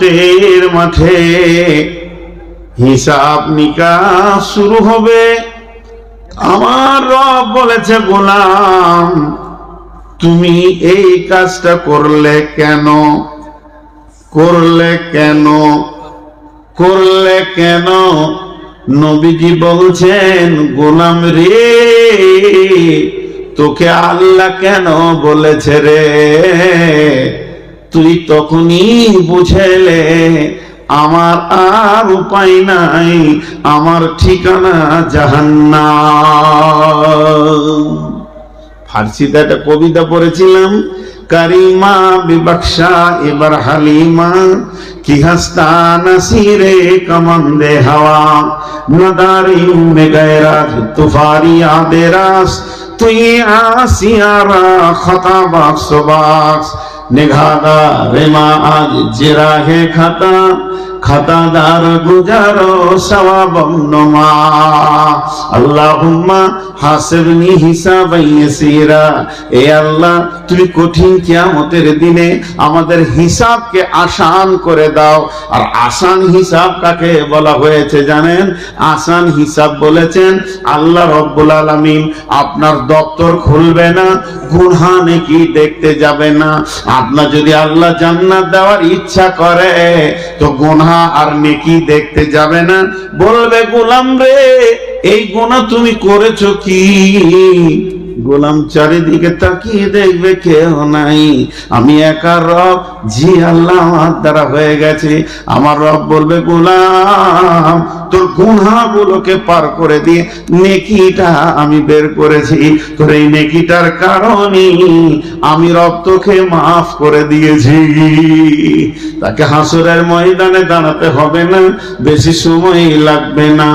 কিয়ামতের মাঠে হিসাব নিকাশ শুরু হবে। আমার রব বলেছে, গোলাম তুমি এই কাজটা করলে কেন, করলে কেন, করলে কেন? নবীজি বলছেন, গোলাম রে, তোকে আল্লাহ কেন বলেছে রে, তুই তখনই বুঝেলে আমার আর উপায় নাই, আমার ঠিকানা জাহান্নাম। ফার্সিতে একটা কবিতা পড়েছিলাম, কারিমা বিবক্ষা এবার হালিমা কি হাস্তা নাসিরে কমন্দে হাওয়া নদারি মে গায়রাজ তুফারি আদেরাস তুই আসিয়ারা খতা বাক্স বাক্স নিঘাদা রেমা আজ জিরা হে খাতা খাতাদার গুজারো সওয়াবম নমা আল্লাহুম্মা হাসিবনি হিসাবান ইয়াসীরা। এ আল্লাহ, তুমি কঠিন কিয়ামতের দিনে আমাদের হিসাবকে আসান করে দাও। আর আসান হিসাব কাকে বলা হয়েছে জানেন? আসান হিসাব বলেছেন আল্লাহ রব্বুল আলামিন আপনার দপ্তর খুলবে না, গুনাহ নেকি দেখতে যাবে না। আপনার যদি আল্লাহ জান্নাত দেওয়ার ইচ্ছা করে তো গুনাহ আর নেকি দেখতে যাবে না, বলবে গোলাম রে এই গুনাহ তুমি করেছো কি? গোলাম চারিদিকে তাকিয়ে দেখবে কেউ নাই, আমি একা রব, জি আল্লাহ আমার দ্বারা হয়ে গেছে। আমার রব বলবে, গোলাম তোর গুনাহগুলোকে পার করে দিয়ে নেকিটা আমি বের করেছি, তোর এই নেকিটার কারণে আমি রব তোকে মাফ করে দিয়েছি। তাকে হাসরের ময়দানে দাঁড়াতে হবে না, বেশি সময় লাগবে না।